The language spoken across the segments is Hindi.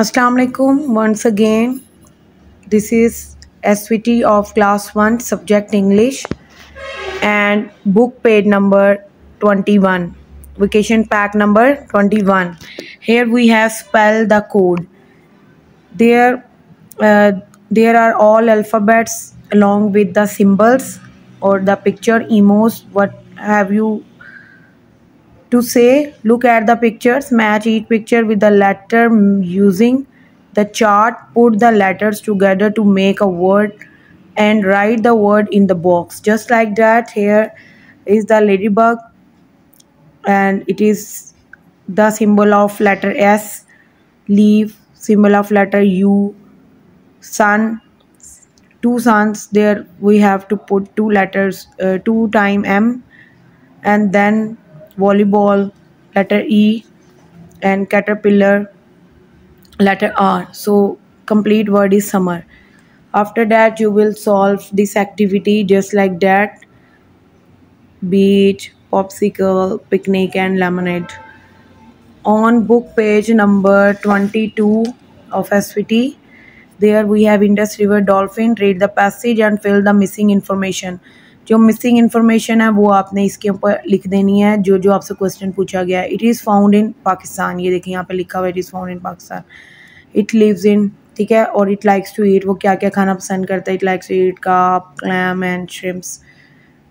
Assalamu alaikum once again. This is SVT of class 1 subject English and book page number 21, vacation pack number 21. Here we have spell the code. There uh, there are all alphabets along with the symbols or the picture emojis. What have you to say? Look at the pictures, match each picture with the letter using the chart, put the letters together to make a word and write the word in the box just like that. Here is the ladybug and it is the symbol of letter S, leaf, symbol of letter U, sun, two suns. There we have to put two letters, 2 time M, and then volleyball, letter E, and caterpillar, letter R. So complete word is summer. After that you will solve this activity just like that: beach, popsicle, picnic and lemonade. On book page number 22 of SVT, there we have Indus River Dolphin. Read the passage and fill the missing information. जो मिसिंग इन्फॉर्मेशन है वो आपने इसके ऊपर लिख देनी है जो जो आपसे क्वेश्चन पूछा गया है. It is found in Pakistan. ये देखिए यहाँ पे लिखा हुआ है it is found in Pakistan. It lives in, ठीक है. और इट लाइक्स टू ईट, वो क्या क्या खाना पसंद करता है. It likes to eat carp, clam and shrimps.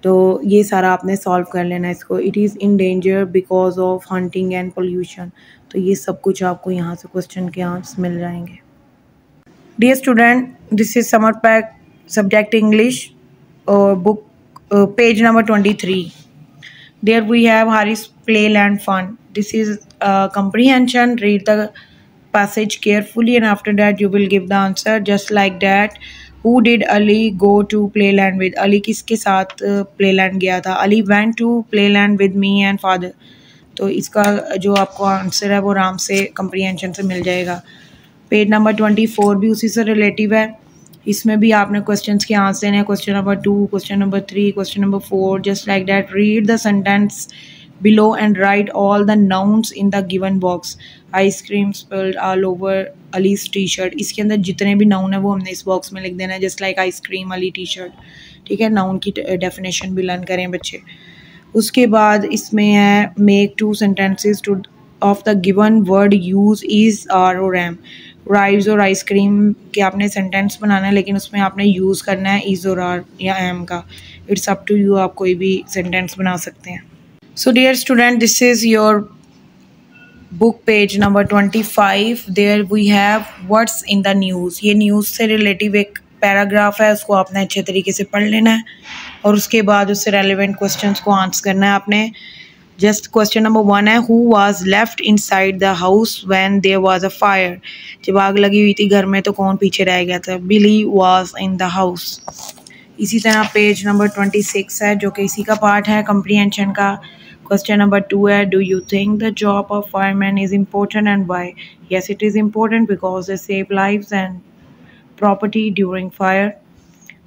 तो ये सारा आपने सॉल्व कर लेना है इसको. It is in danger because of hunting and pollution. तो ये सब कुछ आपको यहाँ से क्वेश्चन के आंसर मिल जाएंगे. Dear student, this is summer pack subject English book page number 23. There we have Harris Playland Fun. This is comprehension. Read the passage carefully and after that you will give the answer just like that. Who did Ali go to Playland with? Ali किसके साथ Playland गया था? Ali went to Playland with me and father. तो इसका जो आपको आंसर है वो आराम से comprehension से मिल जाएगा. पेज नंबर 24 भी उसी से रिलेटिव है. इसमें भी आपने क्वेश्चंस के आंसर देने हैं. Question number 2, question number 3, question number 4, just like that. Read the sentence below and right all the nouns in the given box. Ice cream spilled all over allies T shirt. इसके अंदर जितने भी नाउन है वो हमने इस बॉक्स में लिख देना है just like ice cream, Ali, T shirt. ठीक है, नाउन की डेफिनेशन भी लर्न करें बच्चे. उसके बाद इसमें है make two sentences two of the given word use is, are और एम. राइस और आइसक्रीम के आपने सेंटेंस बनाना है लेकिन उसमें आपने यूज़ करना है इज़ और आर या एम का. इट्स अप टू यू, आप कोई भी सेंटेंस बना सकते हैं. So dear student, this is your book page number 25. There we have what's in the news. ये न्यूज़ से रिलेटिव एक पैराग्राफ है, उसको आपने अच्छे तरीके से पढ़ लेना है और उसके बाद उससे रेलिवेंट क्वेश्चंस को आंसर करना है आपने. जस्ट क्वेश्चन नंबर 1 है, who was left inside the house when there was a fire. जब आग लगी हुई थी घर में तो कौन पीछे रह गया था? बिली वाज इन द हाउस. इसी तरह पेज नंबर 26 है जो कि इसी का पार्ट है कम्प्रीहेंशन का. क्वेश्चन नंबर 2 है, do you think the job of fireman is important and why? Yes, it is important because they save lives and property during fire.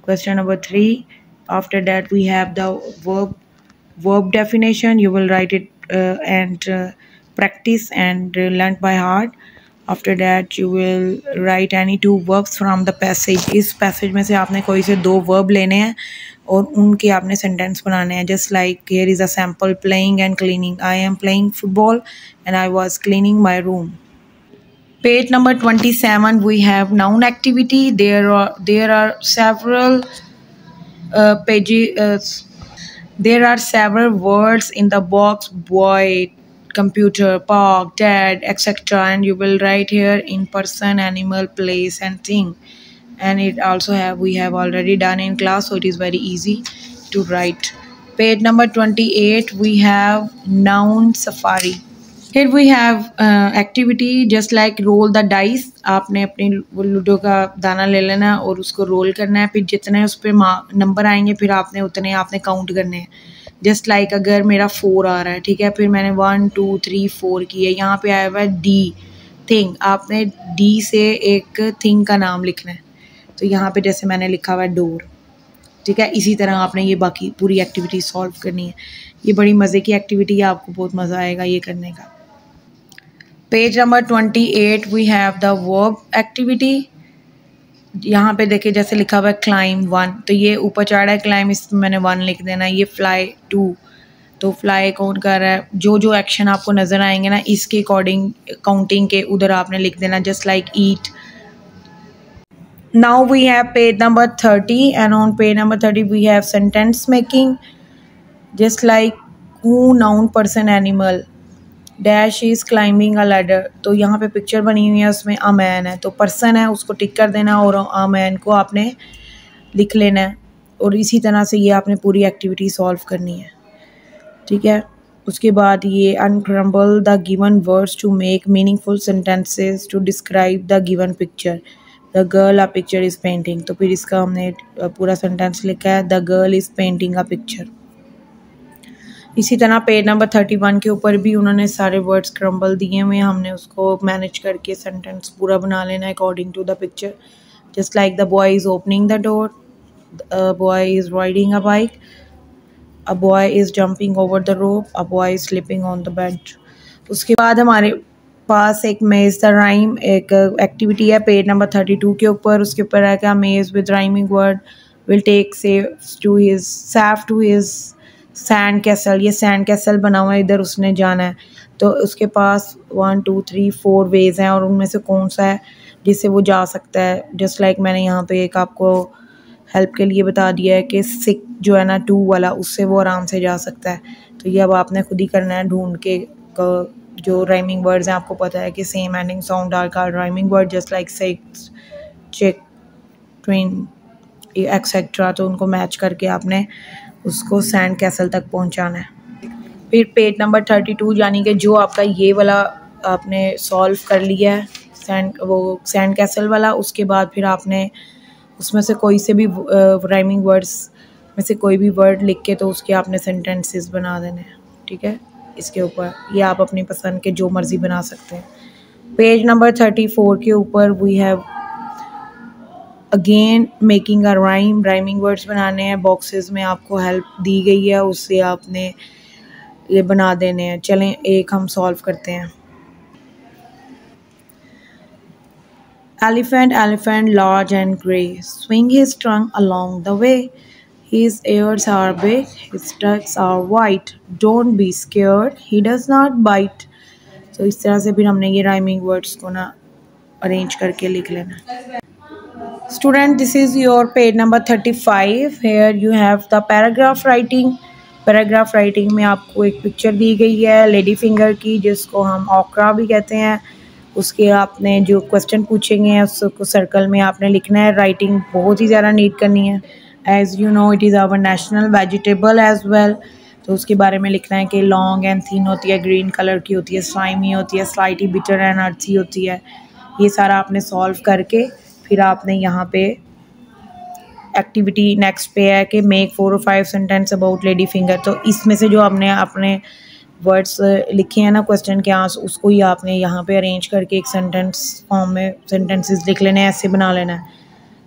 Question number 3. After that we have the verb definition. You will write it and practice and learn by heart. After that you will write any 2 verbs from the passage. इस passage में से आपने कोई से 2 verb लेने हैं और उनके आपने sentence बनाने हैं. Just like here is a sample: playing and cleaning. I am playing football and I was cleaning my room. Page number 27 we have noun activity. There are several pages. There are several words in the box: boy, computer, park, dad, etc. And you will write here in person, animal, place and thing. And it also we have already done in class, so it is very easy to write. Page number 28 we have noun safari. Here we have activity just like roll the dice. आपने अपनी लूडो का दाना ले लेना और उसको रोल करना है. फिर जितने उस पर नंबर आएंगे फिर आपने उतने आपने काउंट करने हैं. जस्ट लाइक अगर मेरा 4 आ रहा है, ठीक है, फिर मैंने 1 2 3 4 किए. यहाँ पे आया हुआ है डी, थिंग. आपने डी से एक थिंग का नाम लिखना है. तो यहाँ पे जैसे मैंने लिखा हुआ है डोर. ठीक है, इसी तरह आपने ये बाकी पूरी एक्टिविटी सॉल्व करनी है. ये बड़ी मज़े की एक्टिविटी है, आपको बहुत मज़ा आएगा ये करने का. Page number 28 we have the verb activity. यहाँ पे देखिए जैसे लिखा हुआ है क्लाइम 1, तो ये ऊपर चढ़ रहा है क्लाइम, इसमें मैंने 1 लिख देना। ये फ्लाई 2, तो फ्लाई कौन कर रहा है, जो जो एक्शन आपको नज़र आएंगे ना इसके अकॉर्डिंग काउंटिंग के उधर आपने लिख देना, just like eat. Now we have page number 30 and on page number 30 we have sentence making, just like who noun person animal dash is climbing a ladder. तो यहाँ पे पिक्चर बनी हुई है, उसमें अ मैन है, तो पर्सन है उसको टिक कर देना और अ मैन को आपने लिख लेना है। और इसी तरह से ये आपने पूरी एक्टिविटी सॉल्व करनी है, ठीक है। उसके बाद ये unscramble the given words to make meaningful sentences to describe the given picture, the girl a picture is painting. तो फिर इसका हमने पूरा सेंटेंस लिखा है, the girl is painting a picture. इसी तरह पेज नंबर 31 के ऊपर भी उन्होंने सारे वर्ड्स क्रम्बल दिए हुए हैं, हमने उसको मैनेज करके सेंटेंस पूरा बना लेना है according to the picture. Just like the boy is opening the door, the boy is riding a bike, a boy is jumping over the rope, a boy is sleeping on the bed. उसके बाद हमारे पास एक मेज द राइम एक एक्टिविटी है पेज नंबर 32 के ऊपर। उसके ऊपर है क्या, maze with rhyming word will take Saif to his sand castle. ये सैंड कैसल बना हुआ है, इधर उसने जाना है, तो उसके पास 1 2 3 4 वेज हैं और उनमें से कौन सा है जिससे वो जा सकता है। जस्ट लाइक मैंने यहाँ पे एक आपको हेल्प के लिए बता दिया है कि सिक जो है ना 2 वाला, उससे वो आराम से जा सकता है। तो ये अब आपने खुद ही करना है ढूंढ के। जो राइमिंग वर्ड्स हैं आपको पता है कि same ending sound are called rhyming word, just like six, chick, twin etcetera. तो उनको मैच करके आपने उसको सैंड कैसल तक पहुंचाना है। फिर पेज नंबर 32 यानी कि जो आपका ये वाला आपने सॉल्व कर लिया है सैंड कैसल वाला, उसके बाद फिर आपने उसमें से कोई से भी राइमिंग वर्ड्स में से कोई भी वर्ड लिख के तो उसके आपने सेंटेंसेस बना देने हैं, ठीक है। इसके ऊपर ये आप अपनी पसंद के जो मर्ज़ी बना सकते हैं। पेज नंबर 34 के ऊपर we have again making a rhyming words बनाने हैं। बॉक्सेस में आपको हेल्प दी गई है, उससे आपने ये बना देने हैं। चलें एक हम सॉल्व करते हैं। Elephant, elephant, large and grey, swing his trunk along the way. His ears are big, his tusks are white. Don't be scared, he does not bite. So इस तरह से फिर हमने ये राइमिंग वर्ड्स को ना अरेंज करके लिख लेना। Student, this is your page number 35. Here you have the paragraph writing. Paragraph writing में आपको एक पिक्चर दी गई है लेडी फिंगर की, जिसको हम ऑक्रा भी कहते हैं। उसके आपने जो क्वेश्चन पूछेंगे उसको सर्कल में आपने लिखना है। राइटिंग बहुत ही ज़्यादा नीट करनी है। As you know it is our national vegetable as well. तो उसके बारे में लिखना है कि लॉन्ग एंड थिन होती है, ग्रीन कलर की होती है, स्लाइमी होती है, स्लाइटली बिटर एंड अर्थी होती है। ये सारा आपने सॉल्व करके फिर आपने यहाँ पे एक्टिविटी नेक्स्ट पे है कि मेक 4 और 5 सेंटेंस अबाउट लेडी फिंगर। तो इसमें से जो आपने अपने वर्ड्स लिखे हैं ना क्वेश्चन के आंसर, उसको ही आपने यहाँ पे अरेंज करके एक सेंटेंस फॉर्म में सेंटेंसेस लिख लेने हैं, ऐसे बना लेना है।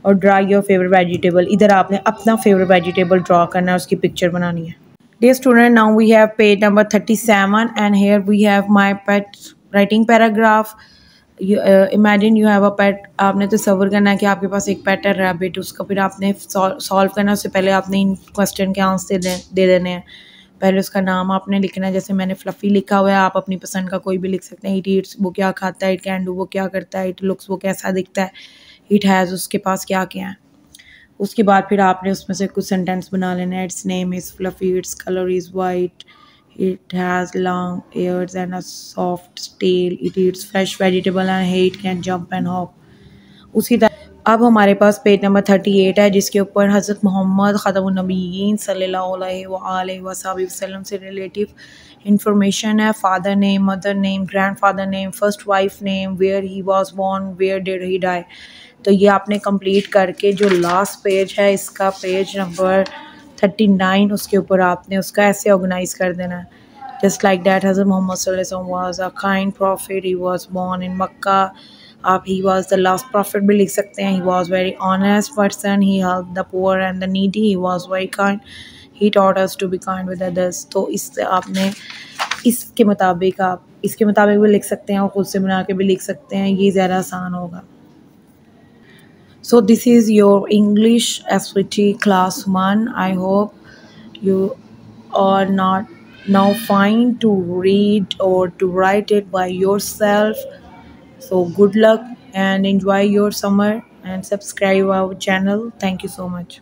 और ड्रा योर फेवरेट वेजिटेबल, इधर आपने अपना फेवरेट वेजिटेबल ड्रा करना है, उसकी पिक्चर बनानी है। Dear student, now we have page number 37 and here we have my pet writing paragraph. Imagine you have a pet. आपने तो सबर करना है कि आपके पास एक पेट है रैबिट, उसका फिर आपने सॉल्व करना है। उससे पहले आपने इन क्वेश्चन के आंसर दे देने हैं। पहले उसका नाम आपने लिखना है, जैसे मैंने फ्लफ़ी लिखा हुआ है, आप अपनी पसंद का कोई भी लिख सकते हैं। इट ईट्स वो क्या खाता है, इट कैन डू वो क्या करता है, इट लुक्स वो कैसा दिखता है, इट हैज़ उसके पास क्या क्या है। उसके बाद फिर आपने उसमें से कुछ सेंटेंस बना लेना है। It's name is fluffy, its colour is white, it has long ears and a soft tail, it eats fresh vegetable and it can jump and hop। उसी तरह अब हमारे पास पेज नंबर 38 है, जिसके ऊपर हज़रत मोहम्मद ख़ातमुन नबिय्यीन सल्लल्लाहु अलैहि वसल्लम से रिलेटिव इंफॉर्मेशन है। Father name, mother name, grandfather name, first wife name, where he was born, where did he die. तो ये आपने कंप्लीट करके जो लास्ट पेज है इसका पेज नंबर 39, उसके ऊपर आपने उसका ऐसे ऑर्गेनाइज कर देना है। जस्ट लाइक दैट हज़रत मोहम्मद सल्लल्लाहु अलैहि वसल्लम was a kind prophet, he was born in Mecca. आप he was the last prophet भी लिख सकते हैं। He was very honest person, he help the poor and the needy, he was very kind, he taught us to be kind with others. तो इससे आपने इसके मुताबिक आप इसके मुताबिक भी लिख सकते हैं और खुद से बना के भी लिख सकते हैं, ये ज़्यादा आसान होगा। So this is your English SVT class 1. I hope you are not now fine to read or to write it by yourself. So good luck and enjoy your summer and subscribe our channel. Thank you so much.